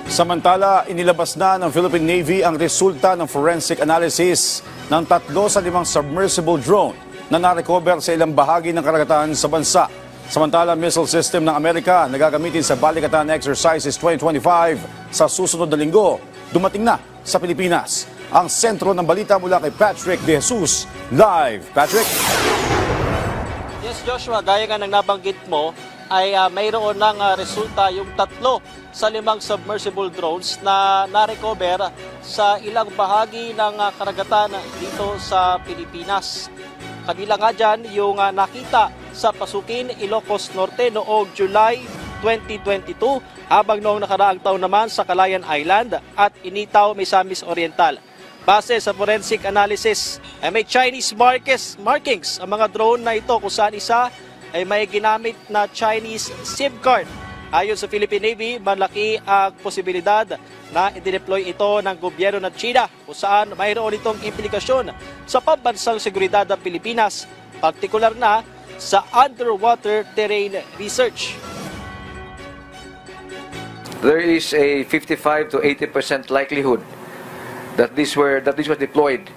Samantala, inilabas na ng Philippine Navy ang resulta ng forensic analysis ng 3 sa 5 submersible drone na narecover sa ilang bahagi ng karagatan sa bansa. Samantala, missile system ng Amerika na gagamitin sa Balikatan Exercises 2025 sa susunod na linggo, dumating na sa Pilipinas. Ang sentro ng balita mula kay Patrick De Jesus. Live, Patrick! Yes, Joshua, gaya nga ng nabanggit mo, ay mayroon ng resulta yung 3 sa 5 submersible drones na narecover sa ilang bahagi ng karagatan dito sa Pilipinas. Kabila nga dyan yung nakita sa Pasukin, Ilocos Norte noong July 2022, habang noong nakaraang taon naman sa Calayan Island at Initaw, Misamis Oriental. Base sa forensic analysis, ay may Chinese markings ang mga drone na ito kung saan isa ay may ginamit na Chinese SIM card. Ayon sa Philippine Navy, malaki ang posibilidad na i-deploy ito ng gobyerno ng China kung saan mayroon itong implikasyon sa pambansang seguridad ng Pilipinas, partikular na sa underwater terrain research. There is a 55 to 80% likelihood that this was deployed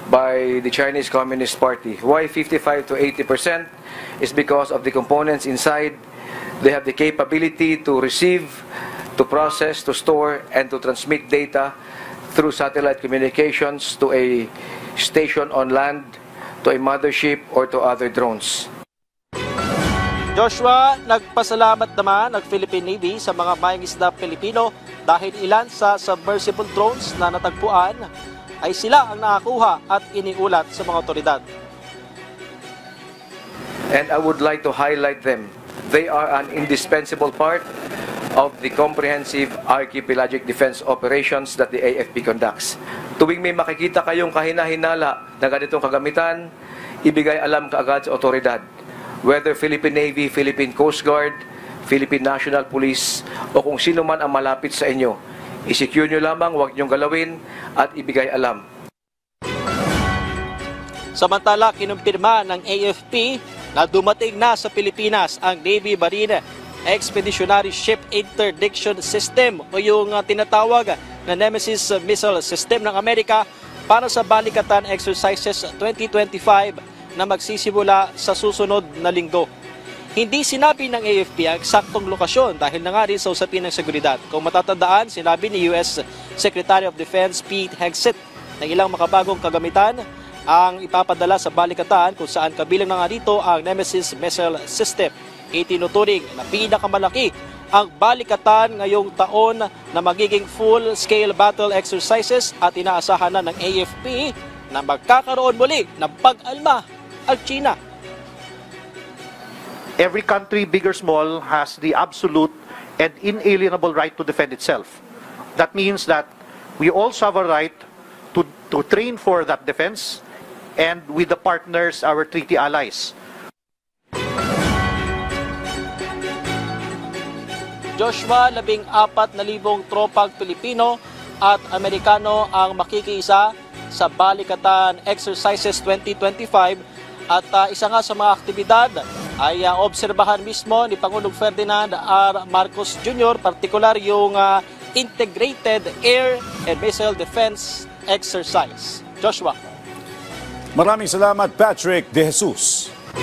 by the Chinese Communist Party. Why 55 to 80%? Is because of the components inside. They have the capability to receive, to process, to store, and to transmit data through satellite communications to a station on land, to a mothership, or to other drones. Joshua, nagpasalamat naman ang Philippine Navy sa mga mangingisda Pilipino dahil ilan sa submersible drones na natagpuan ay sila ang nakakuha at iniulat sa mga otoridad. And I would like to highlight them. They are an indispensable part of the comprehensive archipelagic defense operations that the AFP conducts. Tuwing may makikita kayong kahina-hinala na ganitong kagamitan, ibigay alam kaagad sa otoridad. Whether Philippine Navy, Philippine Coast Guard, Philippine National Police, o kung sino man ang malapit sa inyo, i-secure nyo lamang, huwag nyong galawin, at ibigay alam. Samantala, kinumpirma ng AFP na dumating na sa Pilipinas ang Navy Marine Expeditionary Ship Interdiction System o yung tinatawag na Nemesis Missile System ng Amerika para sa Balikatan Exercises 2025 na magsisimula sa susunod na linggo. Hindi sinabi ng AFP ang eksaktong lokasyon dahil na nga rin sa usapin ng seguridad. Kung matatandaan, sinabi ni US Secretary of Defense Pete Hegseth na ilang makabagong kagamitan ang ipapadala sa Balikatan kung saan kabilang na nga dito ang Nemesis Missile System. Itinuturing na pinakamalaki ang Balikatan ngayong taon na magiging full-scale battle exercises at inaasahan na ng AFP na magkakaroon muli ng pag-alma ang China. Every country, big or small, has the absolute and inalienable right to defend itself. That means that we also have a right to train for that defense and with the partners, our treaty allies. Joshua, 14,000 tropang Pilipino at Amerikano ang makikiisa sa Balikatan Exercises 2025 at isa nga sa mga aktibidad ay obserbahan mismo ni Pangulong Ferdinand R. Marcos Jr., partikular yung Integrated Air and Missile Defense Exercise. Joshua. Maraming salamat, Patrick De Jesus.